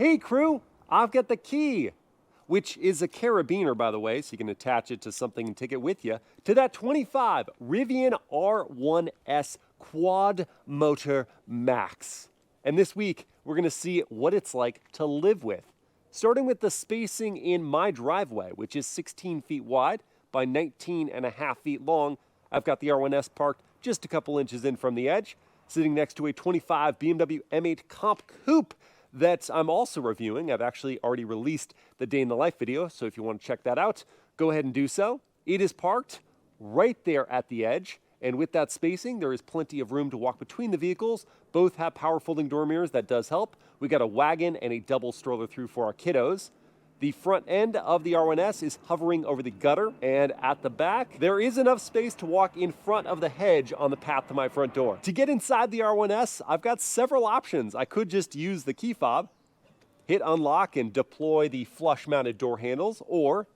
Hey crew, I've got the key, which is a carabiner, by the way, so you can attach it to something and take it with you, to that 25 Rivian R1S Quad Motor Max. And this week, we're gonna see what it's like to live with. Starting with the spacing in my driveway, which is 16 feet wide by 19.5 feet long. I've got the R1S parked just a couple inches in from the edge, sitting next to a 25 BMW M8 Comp Coupe that I'm also reviewing. I've actually already released the day in the life video, so if you want to check that out, go ahead and do so. It is parked right there at the edge, and with that spacing, there is plenty of room to walk between the vehicles. Both have power folding door mirrors, that does help. We got a wagon and a double stroller through for our kiddos. The front end of the R1S is hovering over the gutter, and at the back, there is enough space to walk in front of the hedge on the path to my front door. To get inside the R1S, I've got several options. I could just use the key fob, hit unlock and deploy the flush mounted door handles, or,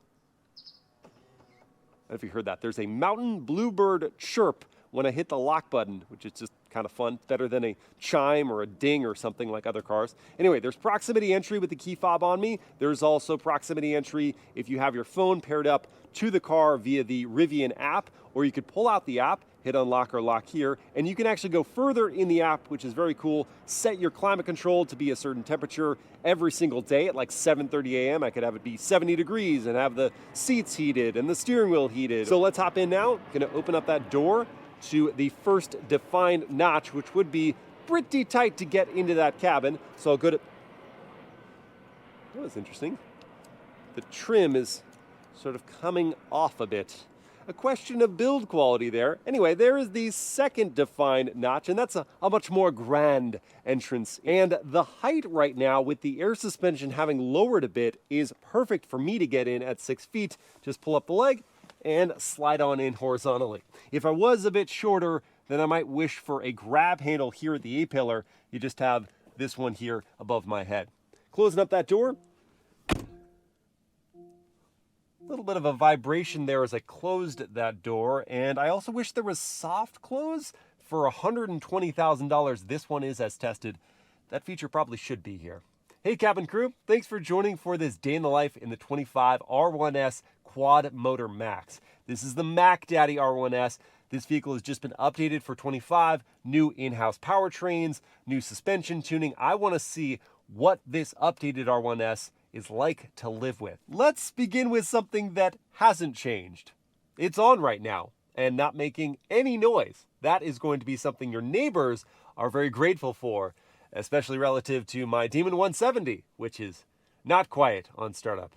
I don't know if you heard that, there's a mountain bluebird chirp when I hit the lock button, which is just kind of fun, better than a chime or a ding or something like other cars. Anyway, there's proximity entry with the key fob on me. There's also proximity entry if you have your phone paired up to the car via the Rivian app, or you could pull out the app, hit unlock or lock here, and you can actually go further in the app, which is very cool. Set your climate control to be a certain temperature every single day at like 7:30 a.m. I could have it be 70 degrees and have the seats heated and the steering wheel heated. So let's hop in now. Gonna open up that door to the first defined notch, which would be pretty tight to get into that cabin. So I'll go to, oh, that's interesting. The trim is sort of coming off a bit. A question of build quality there. Anyway, there is the second defined notch, and that's a much more grand entrance. And the height right now, with the air suspension having lowered a bit, is perfect for me to get in at 6 feet. Just pull up the leg and slide on in horizontally. If I was a bit shorter, then I might wish for a grab handle here at the A-pillar. You just have this one here above my head. Closing up that door. A little bit of a vibration there as I closed that door, and I also wish there was soft close. For $120,000, this one is as tested. That feature probably should be here. Hey cabin crew, thanks for joining for this day in the life in the 25 R1S Quad Motor Max. This is the Mac Daddy R1S. This vehicle has just been updated for 25, new in-house powertrains, new suspension tuning. I want to see what this updated R1S is like to live with. Let's begin with something that hasn't changed. It's on right now and not making any noise. That is going to be something your neighbors are very grateful for, especially relative to my Demon 170, which is not quiet on startup.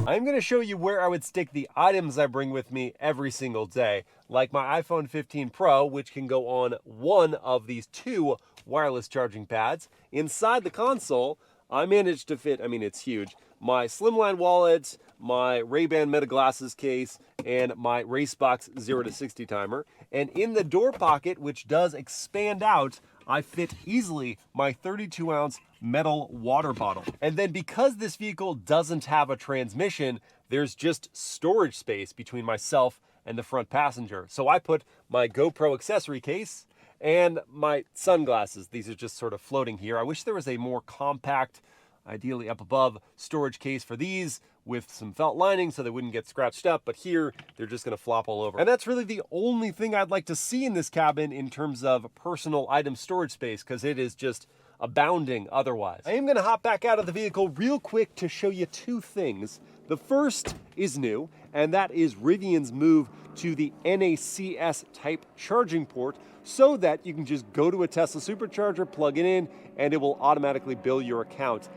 I'm going to show you where I would stick the items I bring with me every single day, like my iPhone 15 Pro, which can go on one of these two wireless charging pads. Inside the console, I managed to fit, it's huge, my Slimline wallet, my Ray-Ban Meta Glasses case, and my Racebox 0 to 60 timer. And in the door pocket, which does expand out, I fit easily my 32-ounce metal water bottle. And then because this vehicle doesn't have a transmission, there's just storage space between myself and the front passenger. So I put my GoPro accessory case and my sunglasses. These are just sort of floating here. I wish there was a more compact, ideally up above, storage case for these with some felt lining so they wouldn't get scratched up, but here they're just gonna flop all over. And that's really the only thing I'd like to see in this cabin in terms of personal item storage space, because it is just abounding otherwise. I am gonna hop back out of the vehicle real quick to show you two things. The first is new, and that is Rivian's move to the NACS type charging port, so that you can just go to a Tesla supercharger, plug it in, and it will automatically bill your account.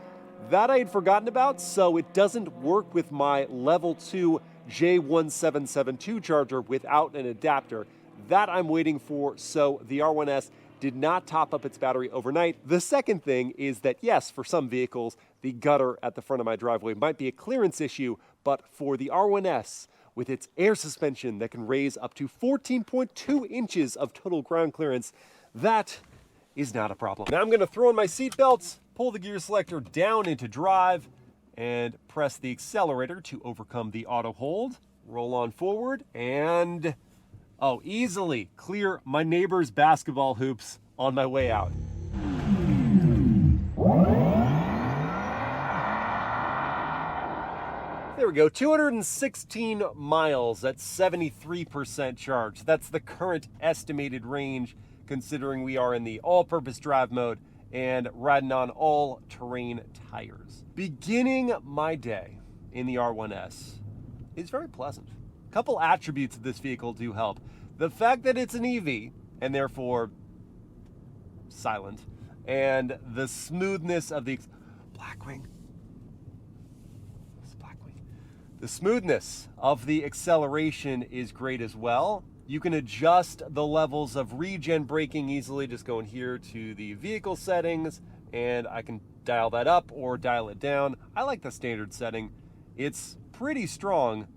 That I had forgotten about, so it doesn't work with my level 2 J1772 charger without an adapter. That I'm waiting for, so the R1S did not top up its battery overnight. The second thing is that yes, for some vehicles, the gutter at the front of my driveway might be a clearance issue, but for the R1S, with its air suspension that can raise up to 14.2 inches of total ground clearance, that is not a problem. Now I'm gonna throw on my seatbelts, pull the gear selector down into drive, and press the accelerator to overcome the auto hold. Roll on forward, and easily clear my neighbor's basketball hoops on my way out. we go, 216 miles at 73% charge. That's the current estimated range, considering we are in the all-purpose drive mode and riding on all-terrain tires. Beginning my day in the R1S is very pleasant. A couple attributes of this vehicle do help. The fact that it's an EV, and therefore silent, and the smoothness of the Blackwing. The smoothness of the acceleration is great as well. You can adjust the levels of regen braking easily, just going here to the vehicle settings, and I can dial that up or dial it down. I like the standard setting. It's pretty strong,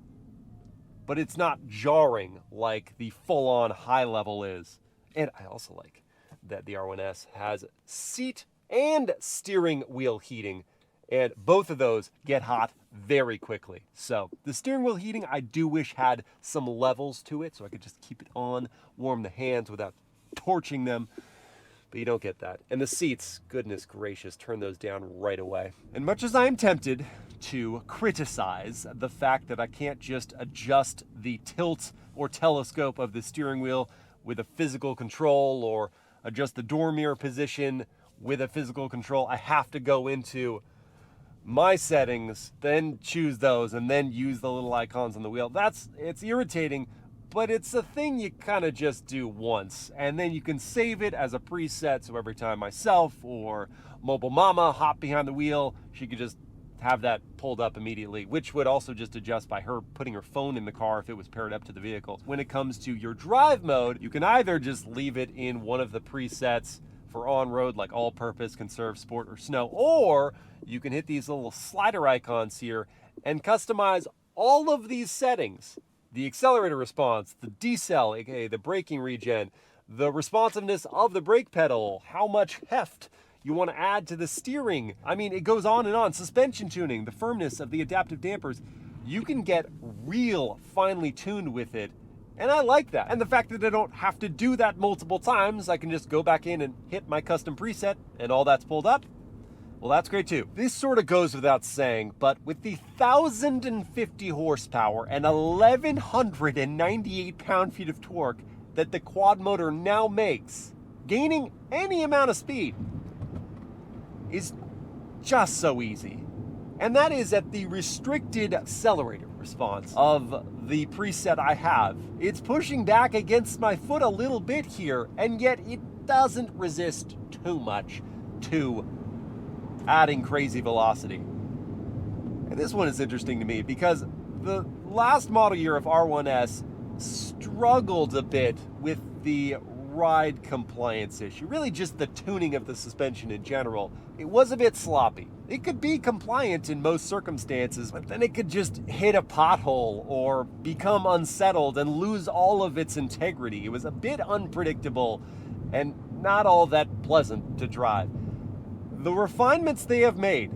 but it's not jarring like the full-on high level is. And I also like that the R1S has seat and steering wheel heating, and both of those get hot very quickly. So the steering wheel heating, I do wish had some levels to it so I could just keep it on, warm the hands without torching them, but you don't get that. And the seats, goodness gracious, turn those down right away. And much as I am tempted to criticize the fact that I can't just adjust the tilt or telescope of the steering wheel with a physical control, or adjust the door mirror position with a physical control, I have to go into my settings, then choose those, and then use the little icons on the wheel. It's irritating, but it's a thing you kind of just do once, and then you can save it as a preset, so every time myself or mobile mama hop behind the wheel, she could just have that pulled up immediately, which would also just adjust by her putting her phone in the car if it was paired up to the vehicle. When it comes to your drive mode, you can either just leave it in one of the presets for on-road, like all-purpose, conserve, sport, or snow, or you can hit these little slider icons here and customize all of these settings. The accelerator response, the decel, aka the braking regen, the responsiveness of the brake pedal, how much heft you want to add to the steering. I mean, it goes on and on. Suspension tuning, the firmness of the adaptive dampers. You can get real finely tuned with it, and I like that. And the fact that I don't have to do that multiple times, I can just go back in and hit my custom preset, and all that's pulled up. Well, that's great too. This sort of goes without saying, but with the 1,050 horsepower and 1,198 pound-feet of torque that the quad motor now makes, gaining any amount of speed is just so easy. And that is at the restricted accelerator response of the preset I have. It's pushing back against my foot a little bit here, and yet it doesn't resist too much to adding crazy velocity. And this one is interesting to me because the last model year of R1S struggled a bit with the ride compliance issue, really just the tuning of the suspension in general. It was a bit sloppy. It could be compliant in most circumstances, but then it could just hit a pothole or become unsettled and lose all of its integrity. It was a bit unpredictable and not all that pleasant to drive. The refinements they have made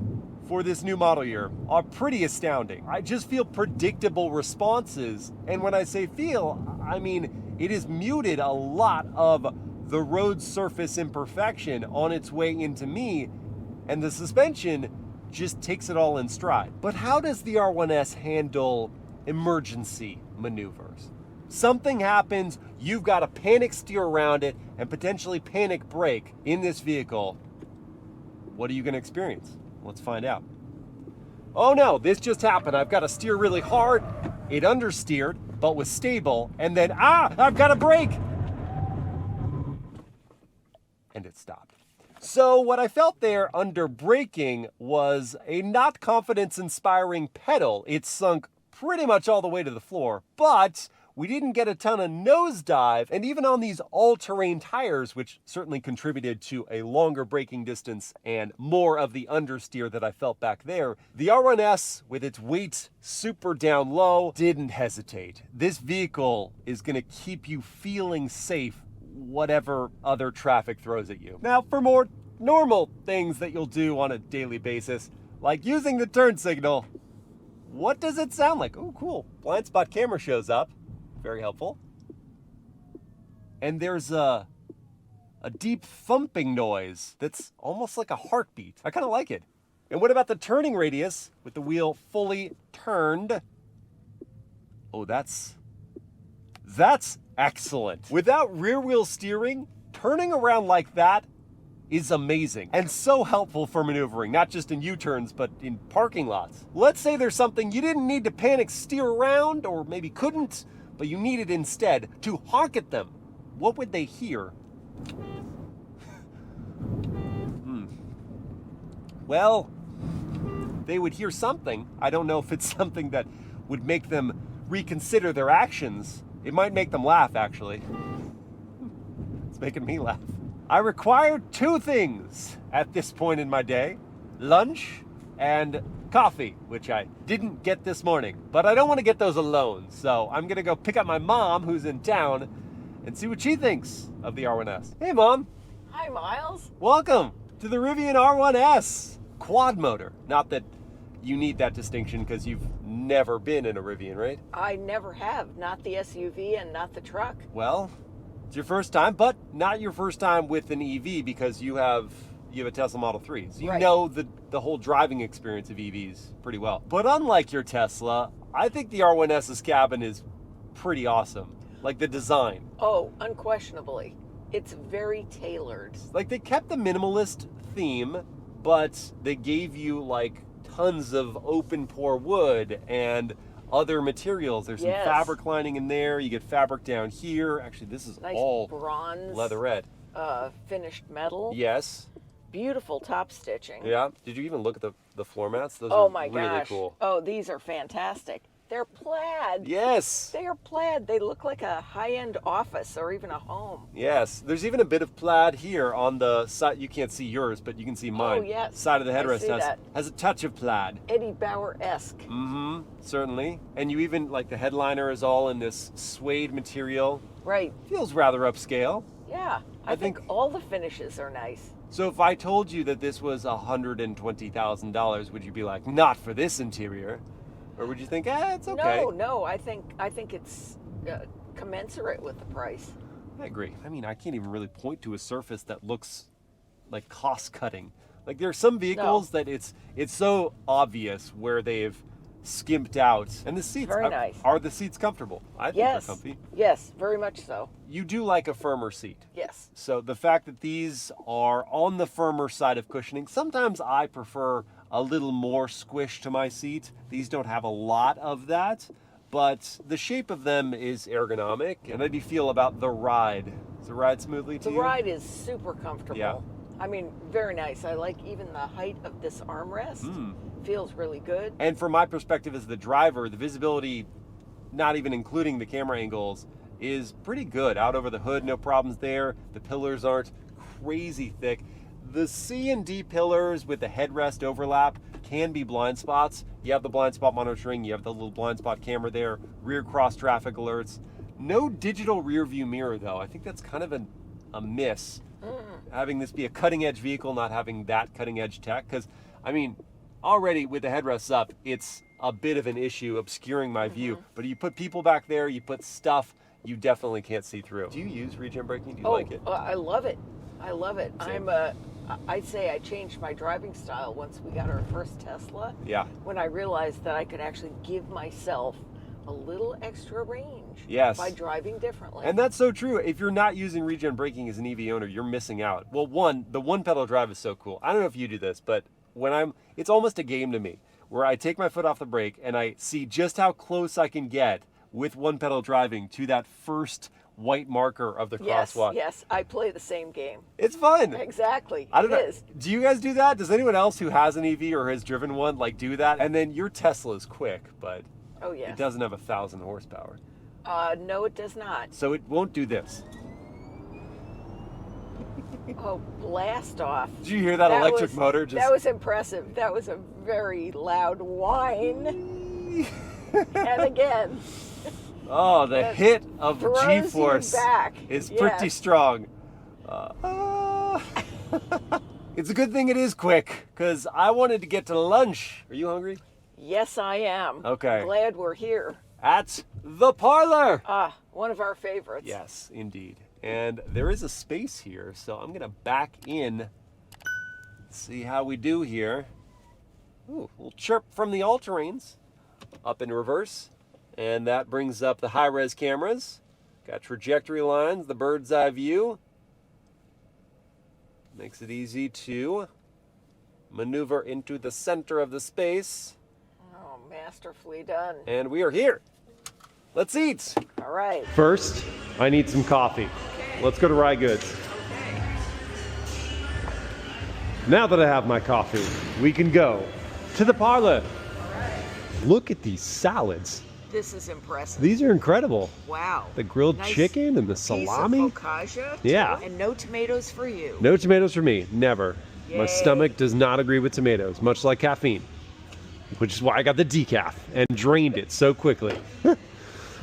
for this new model year are pretty astounding. I just feel predictable responses, and when I say feel, I mean it has muted a lot of the road surface imperfection on its way into me, and the suspension just takes it all in stride. But how does the R1S handle emergency maneuvers? Something happens, you've got to panic steer around it and potentially panic brake in this vehicle. What are you going to experience? Let's find out. Oh no, this just happened. I've got to steer really hard. It understeered, but was stable, and then, I've got to brake! And it stopped. So what I felt there under braking was a not confidence-inspiring pedal. It sunk pretty much all the way to the floor, but we didn't get a ton of nosedive, and even on these all-terrain tires, which certainly contributed to a longer braking distance and more of the understeer that I felt back there, the R1S, with its weight super down low, didn't hesitate. This vehicle is going to keep you feeling safe whatever other traffic throws at you. Now, for more normal things that you'll do on a daily basis, like using the turn signal, what does it sound like? Oh, cool. Blind spot camera shows up. Very helpful. And there's a deep thumping noise that's almost like a heartbeat. I kind of like it. And what about the turning radius with the wheel fully turned? Oh, that's excellent. Without rear wheel steering, turning around like that is amazing and so helpful for maneuvering, not just in U-turns, but in parking lots. Let's say there's something you didn't need to panic steer around, or maybe couldn't, but you needed instead to honk at them. What would they hear? Well, they would hear something. I don't know if it's something that would make them reconsider their actions. It might make them laugh, actually. It's making me laugh. I required 2 things at this point in my day: lunch and coffee, which I didn't get this morning. But I don't want to get those alone, so I'm gonna go pick up my mom, who's in town, and see what she thinks of the R1S. Hey, Mom. Hi, Miles. Welcome to the Rivian R1S Quad Motor. Not that you need that distinction because you've never been in a Rivian, right? I never have. Not the SUV and not the truck. Well, it's your first time, but not your first time with an EV because you have a Tesla Model 3. So you know the whole driving experience of EVs pretty well. But unlike your Tesla, I think the R1S's cabin is pretty awesome. Like the design. Oh, unquestionably. It's very tailored. Like they kept the minimalist theme, but they gave you like tons of open pore wood and other materials. There's some fabric lining in there. You get fabric down here. Actually, this is nice all bronze leatherette. Finished metal. Yes. Beautiful top stitching. Yeah. Did you even look at the floor mats? Those oh are my really gosh. cool. Oh, these are fantastic. They're plaid. Yes. They are plaid. They look like a high-end office or even a home. Yes. There's even a bit of plaid here on the side. You can't see yours, but you can see mine. Oh, yes. Side of the headrest that. has a touch of plaid. Eddie Bauer-esque. Mm-hmm. Certainly. And you even, like, the headliner is all in this suede material. Right. Feels rather upscale. Yeah. I think all the finishes are nice. So if I told you that this was $120,000, would you be like, not for this interior? Or would you think, it's okay? No. I think it's commensurate with the price. I agree. I mean, I can't even really point to a surface that looks like cost-cutting. Like there are some vehicles that it's so obvious where they've skimped out. And the seats, are the seats comfortable? I think they're comfy. Yes, very much so. You do like a firmer seat. Yes. So the fact that these are on the firmer side of cushioning, sometimes I prefer a little more squish to my seat. These don't have a lot of that, but the shape of them is ergonomic. And how do you feel about the ride? Does it ride smoothly to you? The ride is super comfortable. Yeah. I mean, very nice. I like even the height of this armrest. Feels really good. And from my perspective as the driver, the visibility, not even including the camera angles, is pretty good. Out over the hood, no problems there. The pillars aren't crazy thick. The C and D pillars with the headrest overlap can be blind spots. You have the blind spot monitoring, you have the little blind spot camera there, rear cross traffic alerts. No digital rear view mirror though. I think that's kind of a miss. Having this be a cutting edge vehicle, not having that cutting edge tech. Because, I mean, already with the headrests up, it's a bit of an issue obscuring my view. But you put people back there, you put stuff, you definitely can't see through. Do you use regen braking? Do you like it? I love it. I love it. Same. I'd say I changed my driving style once we got our first Tesla. Yeah. When I realized that I could actually give myself a little extra range. Yes. By driving differently. And that's so true. If you're not using regen braking as an EV owner, you're missing out. Well, the one pedal drive is so cool. I don't know if you do this, but it's almost a game to me where I take my foot off the brake and I see just how close I can get with one pedal driving to that first white marker of the crosswalk. Yes, I play the same game. It's fun. Exactly. I don't know. Do you guys do that? Does anyone else who has an EV or has driven one do that? And then your Tesla is quick, but it doesn't have 1,000 horsepower. No, it does not. So it won't do this. Oh, blast off. Did you hear that electric motor? That was impressive. That was a very loud whine. And again. Oh, the hit of G-force is pretty strong. It's a good thing it is quick, because I wanted to get to lunch. Are you hungry? Yes, I am. Okay. Glad we're here. At the parlor. One of our favorites. Yes, indeed. And there is a space here, so I'm going to back in, see how we do here. Ooh, a little chirp from the all-terrains. Up in reverse. And that brings up the high-res cameras. Got trajectory lines, the bird's eye view. Makes it easy to maneuver into the center of the space. Oh, masterfully done. And we are here. Let's eat. All right. First, I need some coffee. Okay. Let's go to Rye Goods. Okay. Now that I have my coffee, we can go to the parlor. All right. Look at these salads. This is impressive. These are incredible. Wow. The grilled Nice chicken and the piece salami. of focaccia. Yeah. And no tomatoes for you. No tomatoes for me, never. My Yay. stomach does not agree with tomatoes, much like caffeine, which is why I got the decaf and drained it so quickly.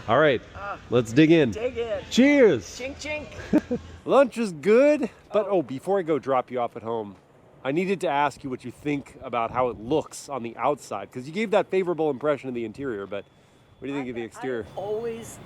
All right, let's dig in. Dig in. Cheers. Chink chink. Lunch is good, but before I go drop you off at home, I needed to ask you what you think about how it looks on the outside, because you gave that favorable impression of the interior, but what do you think of the exterior? I always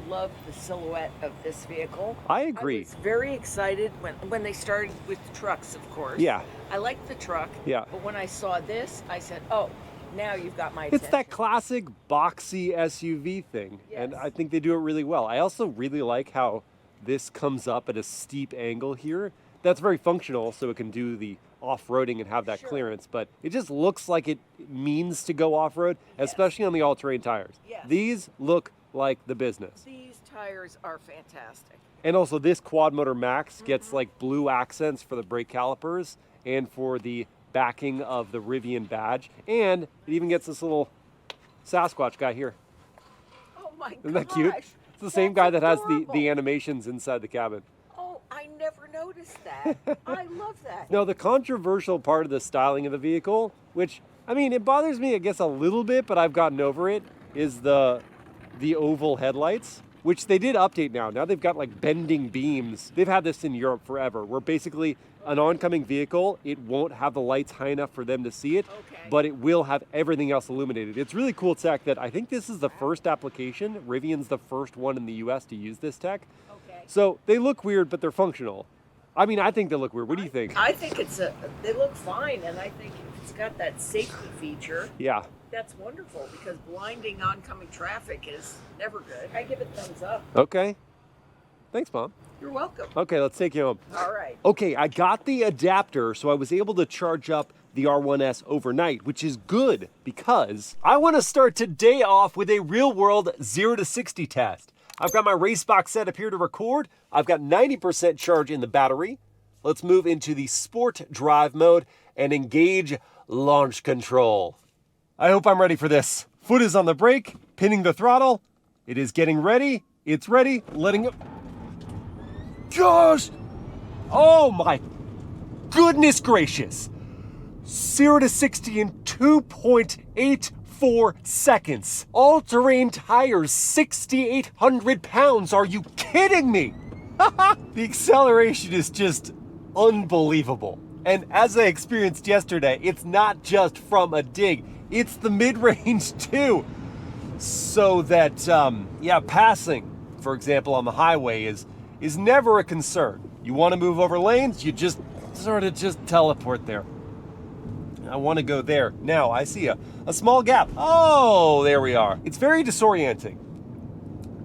loved the silhouette of this vehicle. I agree. I was very excited when they started with trucks, of course. Yeah. I liked the truck. Yeah. But when I saw this, I said, oh, now you've got my attention. It's that classic boxy SUV thing, and Yes. I think they do it really well. I also really like how this comes up at a steep angle here. That's very functional, so it can do the off-roading and have that Sure. clearance, but it just looks like it means to go off-road, especially on the all-terrain tires. Yes. These look like the business. These tires are fantastic. And also this Quad Motor Max gets like blue accents for the brake calipers and for the backing of the Rivian badge, and it even gets this little Sasquatch guy here. Oh my gosh. Isn't that cute? It's the same guy that has the adorable. animations inside the cabin. Oh, I never noticed that. I love that. Now, the controversial part of the styling of the vehicle, which, I mean, it bothers me, I guess, a little bit, but I've gotten over it, is the oval headlights, which they did update now. Now they've got like bending beams. They've had this in Europe forever, where basically an oncoming vehicle, it won't have the lights high enough for them to see it, Okay. but it will have everything else illuminated. It's really cool tech that I think this is the first application. Rivian's the first one in the US to use this tech. Okay. So they look weird, but they're functional. I mean, I think they look weird. What do you think? I think they look fine, and I think if it's got that safety feature, Yeah. that's wonderful, because blinding oncoming traffic is never good. I give it thumbs up. Okay. Thanks, Mom. You're welcome. Okay, let's take you home. All right. Okay, I got the adapter, so I was able to charge up the R1S overnight, which is good because I want to start today off with a real-world 0 to 60 test. I've got my race box set up here to record. I've got 90% charge in the battery. Let's move into the sport drive mode and engage launch control. I hope I'm ready for this. Foot is on the brake, pinning the throttle. It is getting ready. It's ready. Letting it. Gosh! Oh my goodness gracious! 0 to 60 in 2.84 seconds. All-terrain tires, 6,800 pounds. Are you kidding me? The acceleration is just unbelievable. And as I experienced yesterday, it's not just from a dig, it's the mid-range too. So that, passing, for example, on the highway is never a concern. You want to move over lanes, you just sort of just teleport there. I want to go there. Now, I see a small gap. Oh, there we are. It's very disorienting.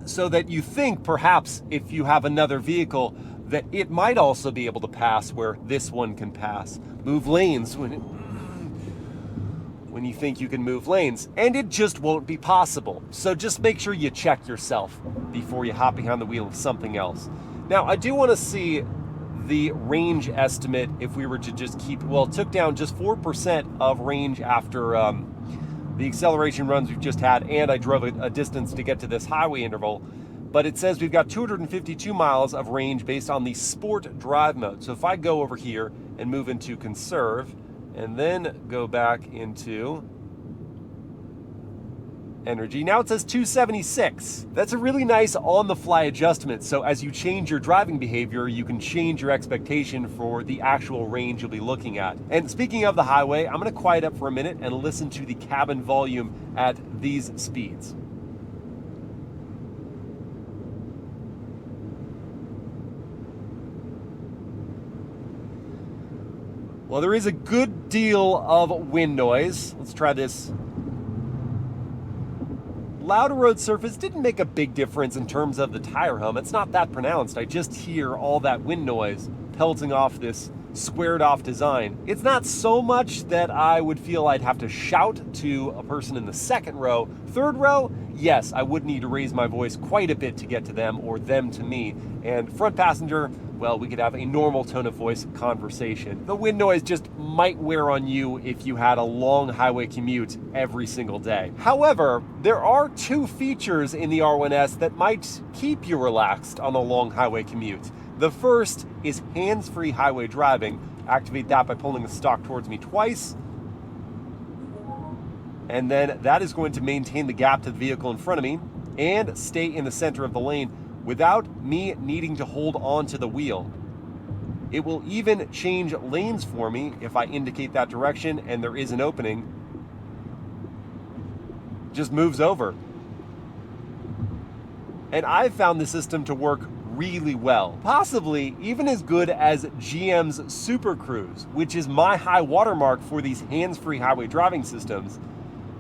So that you think perhaps if you have another vehicle that it might also be able to pass where this one can pass. Move lanes when you think you can move lanes, and it just won't be possible. So just make sure you check yourself before you hop behind the wheel of something else. Now, I do want to see the range estimate if we were to just keep, well, it took down just 4% of range after the acceleration runs we've just had, and I drove a distance to get to this highway interval. But it says we've got 252 miles of range based on the sport drive mode. So if I go over here and move into conserve, and then go back into energy. Now it says 276. That's a really nice on-the-fly adjustment. So as you change your driving behavior, you can change your expectation for the actual range you'll be looking at. And speaking of the highway, I'm gonna quiet up for a minute and listen to the cabin volume at these speeds. Well, there is a good deal of wind noise. Let's try this. Loud road surface didn't make a big difference in terms of the tire hum. It's not that pronounced. I just hear all that wind noise pelting off this squared off design. It's not so much that I would feel I'd have to shout to a person in the second row. Third row, yes, I would need to raise my voice quite a bit to get to them or them to me. And front passenger, well, we could have a normal tone of voice conversation. The wind noise just might wear on you if you had a long highway commute every single day. However, there are two features in the R1S that might keep you relaxed on a long highway commute. The first is hands-free highway driving. Activate that by pulling the stalk towards me twice. And then that is going to maintain the gap to the vehicle in front of me and stay in the center of the lane without me needing to hold on to the wheel. It will even change lanes for me if I indicate that direction and there is an opening. Just moves over. And I've found the system to work really well. Possibly even as good as GM's Super Cruise, which is my high watermark for these hands-free highway driving systems.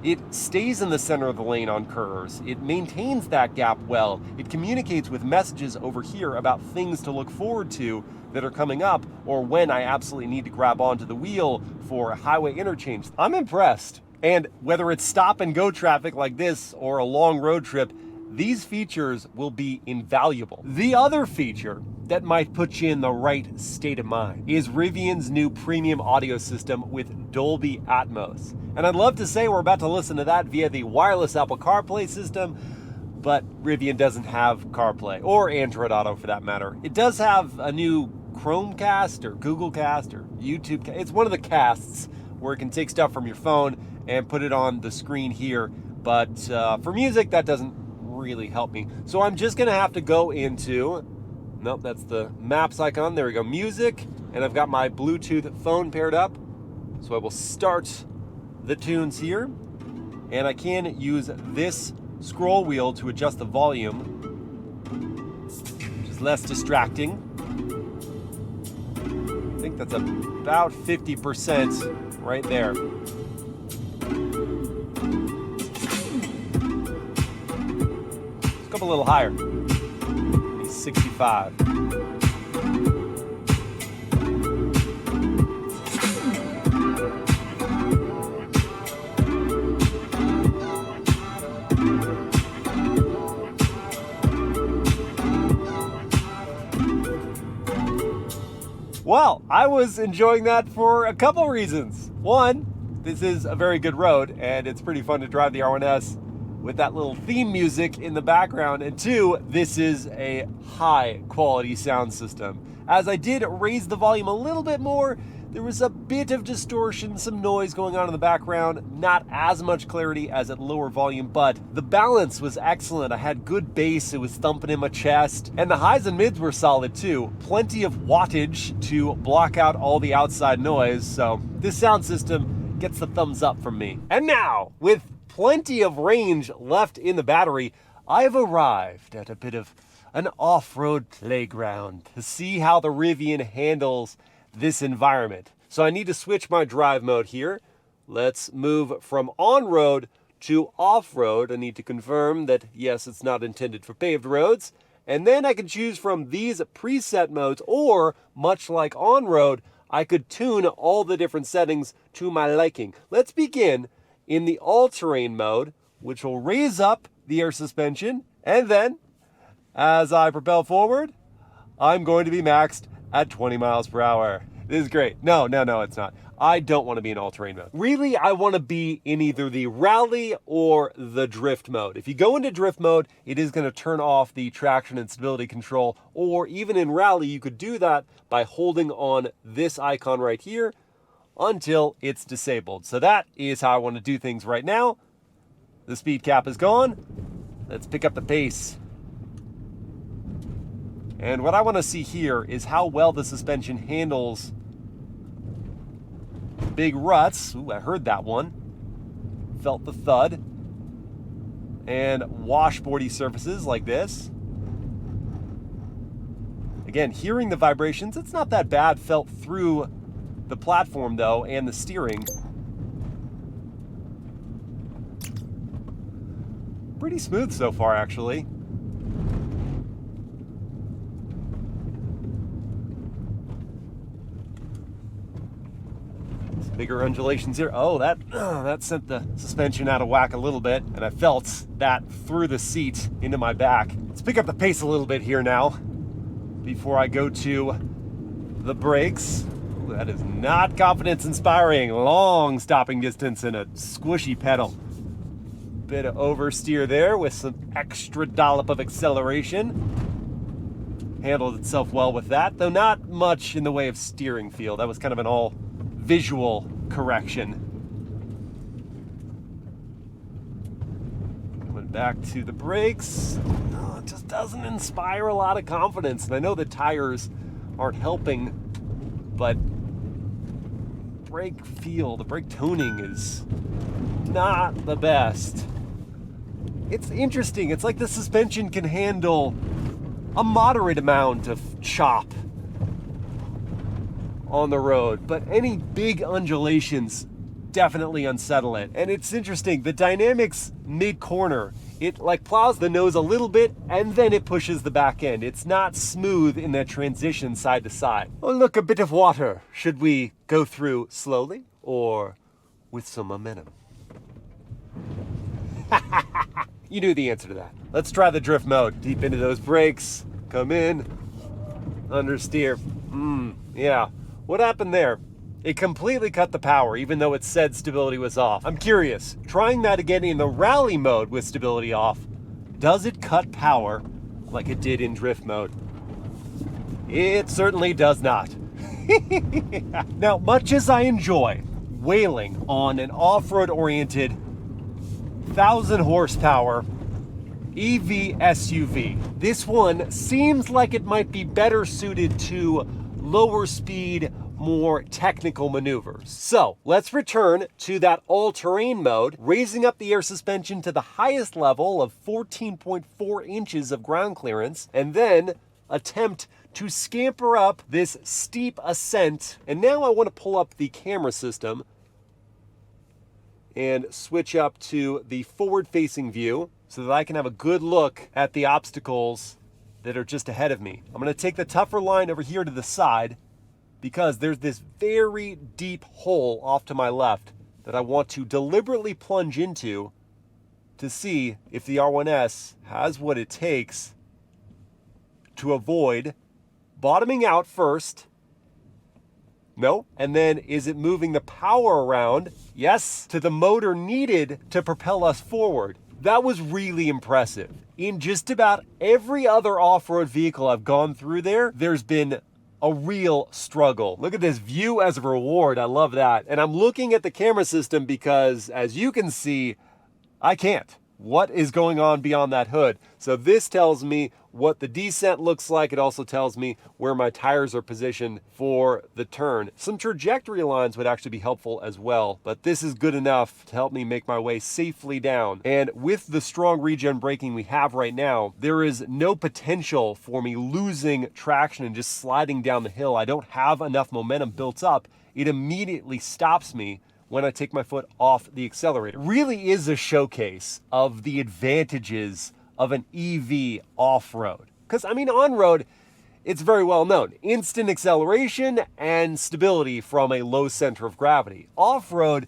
It stays in the center of the lane on curves. It maintains that gap well. It communicates with messages over here about things to look forward to that are coming up or when I absolutely need to grab onto the wheel for a highway interchange. I'm impressed. And whether it's stop and go traffic like this or a long road trip, these features will be invaluable. The other feature that might put you in the right state of mind is Rivian's new premium audio system with Dolby Atmos. And I'd love to say we're about to listen to that via the wireless Apple CarPlay system, but Rivian doesn't have CarPlay, or Android Auto for that matter. It does have a new Chromecast or Google Cast or YouTube. It's one of the casts where it can take stuff from your phone and put it on the screen here. But for music, that doesn't really help me. So I'm just gonna have to go into, nope, that's the maps icon. There we go, music. And I've got my Bluetooth phone paired up. So I will start the tunes here. And I can use this scroll wheel to adjust the volume, which is less distracting. I think that's about 50% right there. Let's go a little higher. 65. Well, I was enjoying that for a couple reasons. One, this is a very good road, and it's pretty fun to drive the R1S with that little theme music in the background. And two, this is a high quality sound system. As I did raise the volume a little bit more, there was a bit of distortion, some noise going on in the background, not as much clarity as at lower volume, but the balance was excellent. I had good bass, it was thumping in my chest, and the highs and mids were solid too. Plenty of wattage to block out all the outside noise, so this sound system gets the thumbs up from me. And now, with plenty of range left in the battery, I've arrived at a bit of an off-road playground to see how the Rivian handles this environment. So I need to switch my drive mode here. Let's move from on-road to off-road. I need to confirm that, yes, it's not intended for paved roads. And then I can choose from these preset modes, or much like on-road, I could tune all the different settings to my liking. Let's begin in the all-terrain mode, which will raise up the air suspension. And then, as I propel forward, I'm going to be maxed at 20 miles per hour. This is great. No, it's not. I don't want to be in all-terrain mode. Really, I want to be in either the rally or the drift mode. If you go into drift mode, it is going to turn off the traction and stability control, or even in rally, you could do that by holding on this icon right here until it's disabled. So that is how I want to do things right now. The speed cap is gone. Let's pick up the pace. And what I want to see here is how well the suspension handles big ruts. Ooh, I heard that one. Felt the thud. And washboardy surfaces like this. Again, hearing the vibrations, it's not that bad. Felt through the platform though and the steering. Pretty smooth so far, actually. Some bigger undulations here. Oh, that sent the suspension out of whack a little bit, and I felt that through the seat into my back. Let's pick up the pace a little bit here now before I go to the brakes. Ooh, that is not confidence inspiring. Long stopping distance and a squishy pedal. Bit of oversteer there with some extra dollop of acceleration. Handled itself well with that, though not much in the way of steering feel. That was kind of an all visual correction. Coming back to the brakes. Oh, it just doesn't inspire a lot of confidence. And I know the tires aren't helping, but brake feel, the brake tuning is not the best. It's interesting. It's like the suspension can handle a moderate amount of chop on the road, but any big undulations definitely unsettle it. And it's interesting, the dynamics mid-corner, it like plows the nose a little bit and then it pushes the back end. It's not smooth in that transition side to side. Oh look, a bit of water. Should we go through slowly or with some momentum? You knew the answer to that. Let's try the drift mode. Deep into those brakes, come in, understeer. Yeah. What happened there? It completely cut the power, even though it said stability was off. I'm curious, trying that again in the rally mode with stability off, does it cut power like it did in drift mode? It certainly does not. Now, much as I enjoy wailing on an off-road oriented 1,000 horsepower EV SUV, this one seems like it might be better suited to lower speed, more technical maneuvers. So let's return to that all-terrain mode, raising up the air suspension to the highest level of 14.4 inches of ground clearance, and then attempt to scamper up this steep ascent. And now I want to pull up the camera system and switch up to the forward-facing view so that I can have a good look at the obstacles that are just ahead of me. I'm going to take the tougher line over here to the side because there's this very deep hole off to my left that I want to deliberately plunge into to see if the R1S has what it takes to avoid bottoming out first. No. And then is it moving the power around? Yes, to the motor needed to propel us forward. That was really impressive. In just about every other off-road vehicle I've gone through there's been a real struggle. Look at this view as a reward. I love that. And I'm looking at the camera system because, as you can see, I can't. What is going on beyond that hood? So this tells me what the descent looks like. It also tells me where my tires are positioned for the turn. Some trajectory lines would actually be helpful as well, but this is good enough to help me make my way safely down. And with the strong regen braking we have right now, there is no potential for me losing traction and just sliding down the hill. I don't have enough momentum built up. It immediately stops me when I take my foot off the accelerator. It really is a showcase of the advantages of an EV off-road. Because, I mean, on-road, it's very well known. Instant acceleration and stability from a low center of gravity. Off-road,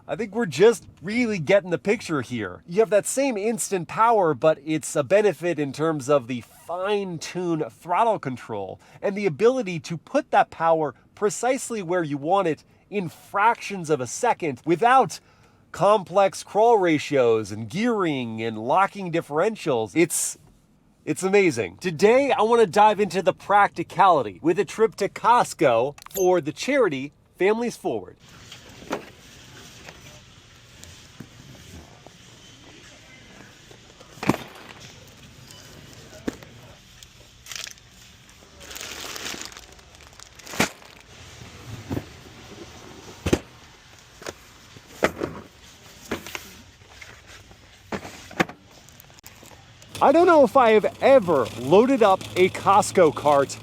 I think we're just really getting the picture here. You have that same instant power, but it's a benefit in terms of the fine-tuned throttle control and the ability to put that power precisely where you want it in fractions of a second without complex crawl ratios and gearing and locking differentials. It's amazing. Today, I want to dive into the practicality with a trip to Costco for the charity Families Forward. I don't know if I have ever loaded up a Costco cart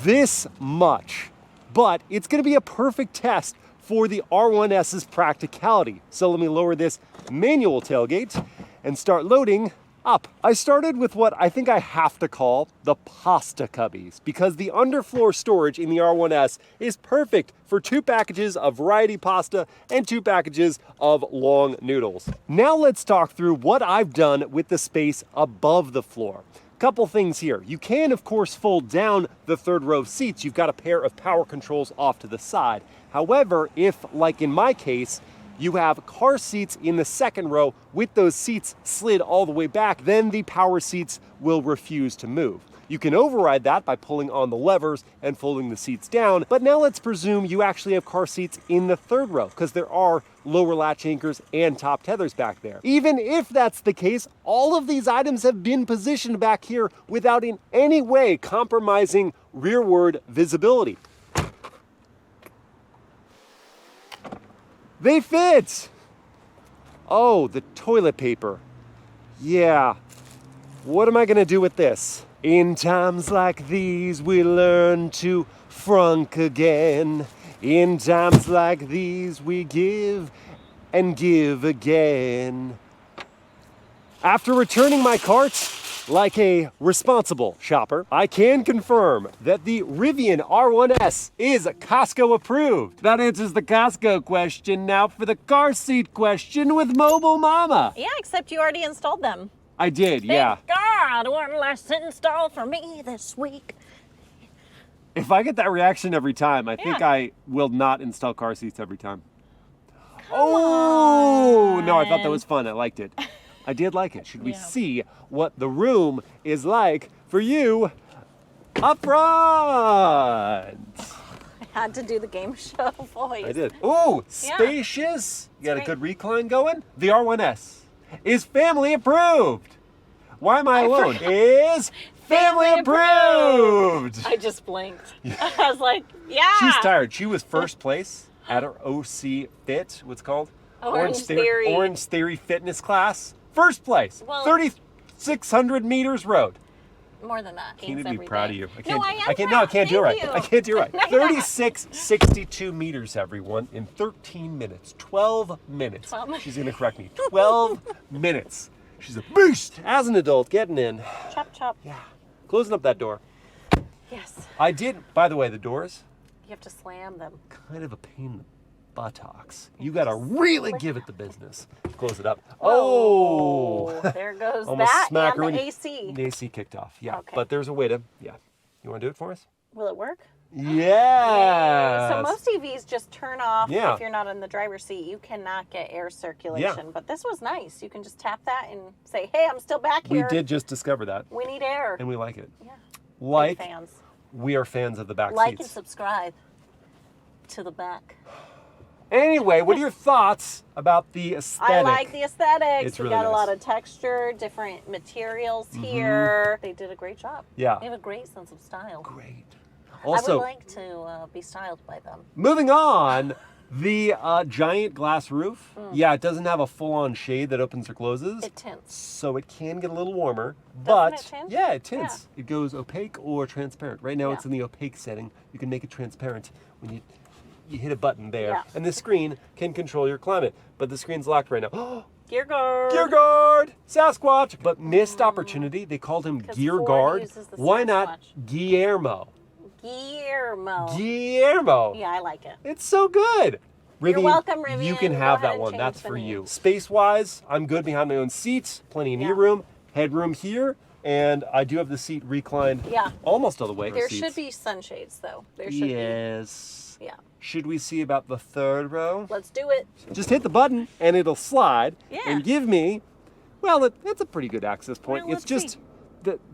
this much, but it's gonna be a perfect test for the R1S's practicality. So let me lower this manual tailgate and start loading up. I started with what I think I have to call the pasta cubbies, because the underfloor storage in the R1S is perfect for 2 packages of variety pasta and 2 packages of long noodles. Now let's talk through what I've done with the space above the floor. Couple things here. You can, of course, fold down the 3rd row seats. You've got a pair of power controls off to the side. However, if, like in my case, you have car seats in the 2nd row with those seats slid all the way back, then the power seats will refuse to move. You can override that by pulling on the levers and folding the seats down, but now let's presume you actually have car seats in the 3rd row, because there are lower latch anchors and top tethers back there. Even if that's the case, all of these items have been positioned back here without in any way compromising rearward visibility. They fit! Oh, the toilet paper. Yeah. What am I gonna do with this? In times like these, we learn to frunk again. In times like these, we give and give again. After returning my cart, like a responsible shopper, I can confirm that the Rivian R1S is Costco approved. That answers the Costco question. Now for the car seat question with Mobile Mama. Yeah, except you already installed them. I did, yeah. Thank God, one less install for me this week. If I get that reaction every time, I think Yeah. I will not install car seats every time. Oh, no, I thought that was fun. I liked it. I did like it. Should we Yeah. see what the room is like for you up front? I had to do the game show voice. I did. Ooh, spacious. You got a great. good recline going? The R1S is family approved. Why am I alone? Is family approved. I just blinked. I was like, yeah. She's tired. She was first place at her OC Fit, what's it called? Orange Theory. Orange Theory fitness class. First place. Well- 3,600 meters road. More than that. You need to be every proud day. of you. No, I am I can't proud. do it right. Thank you. I can't do it right. No, you're not. 3662 meters, everyone, in 13 minutes. 12 minutes. 12 minutes. She's gonna correct me. 12 minutes. She's a beast as an adult getting in. Chop, chop. Yeah. Closing up that door. Yes. I did, by the way, the doors, You have to slam them. kind of a pain in the buttocks. You gotta really give it the business. Close it up. Oh, Oh! there goes Almost that smack and her the in- AC. The AC kicked off, yeah. Okay. But there's a way to, yeah. You wanna do it for us? Will it work? Yeah. So most EVs just turn off Yeah. if you're not in the driver's seat. You cannot get air circulation. But this was nice. You can just tap that and say, hey, I'm still back We here. did just discover that, We need air. and we like it. Yeah. Like, Big fans. we are fans of the back Like and seats. subscribe to the back. Anyway, what are your thoughts about the aesthetic? I like the aesthetics. It's We really got a lot nice. of texture, different materials here. They did a great job. Yeah. They have a great sense of style. Great. I Also, would like to be styled by them. moving on, the giant glass roof. Yeah, it doesn't have a full-on shade that opens or closes. It tints. So it can get a little warmer, but it tint? yeah, it tints. It goes opaque or transparent. Right now it's Yeah. in the opaque setting. You can make it transparent when you hit a button there. Yeah. And the screen can control your climate, but the screen's locked right now. Gear guard. Gear guard! Sasquatch! But missed opportunity. They called him 'Cause Gear Ford Guard. uses the Why not Sasquatch. Guillermo? Guillermo. Guillermo! Yeah, I like it. It's so good. You're welcome, Rivian. You can Go have ahead that and one. change That's the for name. you. Space-wise, I'm good behind my own seats. Plenty of knee Yeah. room, headroom here, and I do have the seat reclined Yeah. almost all the way. There Seats. should be sunshades, though. There should Yes. be. Yeah. Should we see about the 3rd row? Let's do it. Just hit the button and it'll slide Yeah. and give me, well, it's a pretty good access point. Well, It's let's just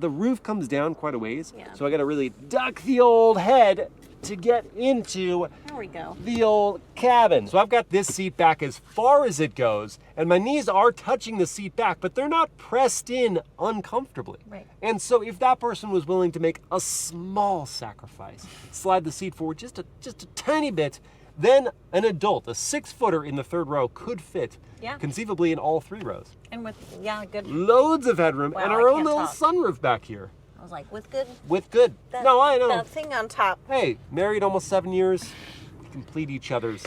the roof comes down quite a ways, Yeah. so I got to really duck the old head to get into There we go. the old cabin. So I've got this seat back as far as it goes, and my knees are touching the seat back, but they're not pressed in uncomfortably. Right. And so if that person was willing to make a small sacrifice, slide the seat forward just a tiny bit, then an adult, a 6-footer in the 3rd row could fit Yeah. conceivably in all 3 rows. And with, yeah, good. Loads of headroom Wow, and I our own can't little talk. sunroof back here. I was like, with good? With good. That, No, I know. That thing on top. Hey, married almost 7 years. We complete each other's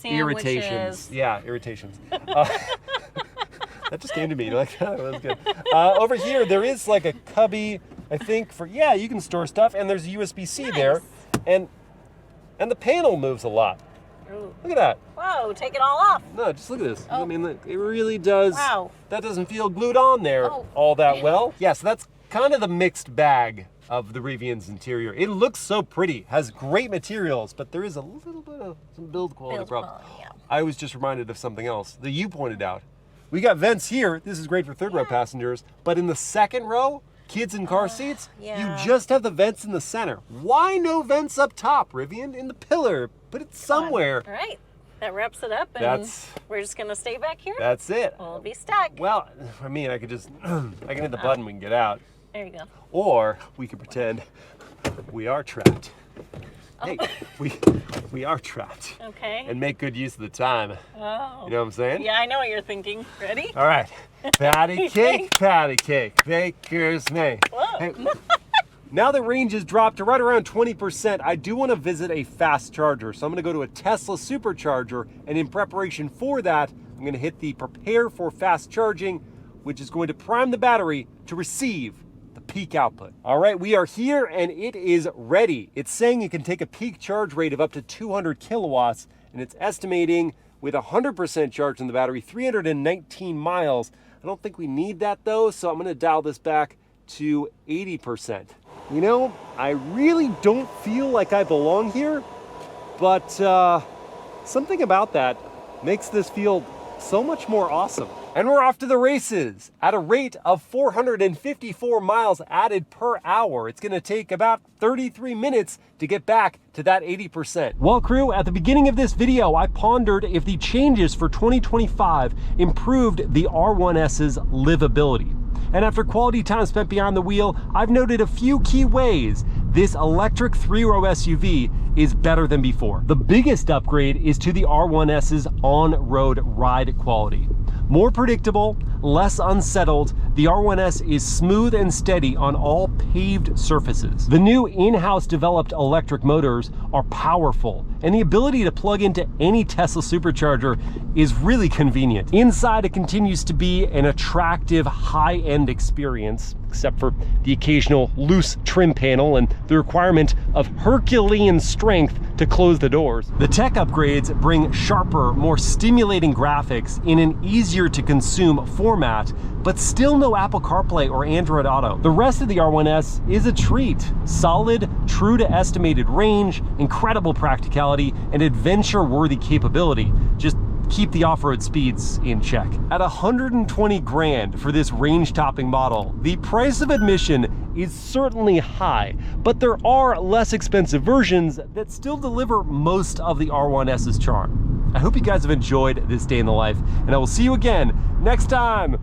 irritations. Yeah, irritations. That just came to me. Like, oh, that was good. Over here, there is like a cubby, I think, for, yeah, you can store stuff, and there's a USB-C there, and the panel moves a lot. Ooh. Look at that. Whoa, take it all off. No, just look at this. Oh. I mean, look, it really does. Wow. That doesn't feel glued on there all that well. Yeah, so that's kind of the mixed bag of the Rivian's interior. It looks so pretty, has great materials, but there is a little bit of some build quality problems. Yeah. I was just reminded of something else that you pointed out. We got vents here. This is great for third row passengers, but in the second row, kids in car seats, you just have the vents in the center. Why no vents up top, Rivian? In the pillar, put it somewhere. All right, that wraps it up, and we're just gonna stay back here. That's it. We'll be stuck. Well, I mean, I could just, I can hit the button, we can get out. There you go. Or we could pretend we are trapped. Hey, we are trapped. Okay. And make good use of the time. Oh. You know what I'm saying? Yeah, I know what you're thinking. Ready? All right. Patty cake, baker's May. Hey, now that range has dropped to right around 20%, I do want to visit a fast charger. So I'm going to go to a Tesla supercharger, and in preparation for that, I'm going to hit the prepare for fast charging, which is going to prime the battery to receive the peak output. All right, we are here and it is ready. It's saying it can take a peak charge rate of up to 200 kilowatts, and it's estimating with 100% charge in the battery, 319 miles. I don't think we need that though, so I'm gonna dial this back to 80%. You know, I really don't feel like I belong here, but something about that makes this feel so much more awesome. And we're off to the races at a rate of 454 miles added per hour. It's gonna take about 33 minutes to get back to that 80%. Well, crew, at the beginning of this video, I pondered if the changes for 2025 improved the R1S's livability. And after quality time spent behind the wheel, I've noted a few key ways this electric 3-row SUV is better than before. The biggest upgrade is to the R1S's on-road ride quality. More predictable, less unsettled, the R1S is smooth and steady on all paved surfaces. The new in-house developed electric motors are powerful, and the ability to plug into any Tesla supercharger is really convenient. Inside, it continues to be an attractive, high-end experience, except for the occasional loose trim panel and the requirement of Herculean strength to close the doors. The tech upgrades bring sharper, more stimulating graphics in an easier to consume format, but still no Apple CarPlay or Android Auto. The rest of the R1S is a treat. Solid, true to estimated range, incredible practicality, and adventure-worthy capability. Just keep the off-road speeds in check. At 120 grand for this range-topping model, the price of admission is certainly high, but there are less expensive versions that still deliver most of the R1S's charm. I hope you guys have enjoyed this day in the life, and I will see you again next time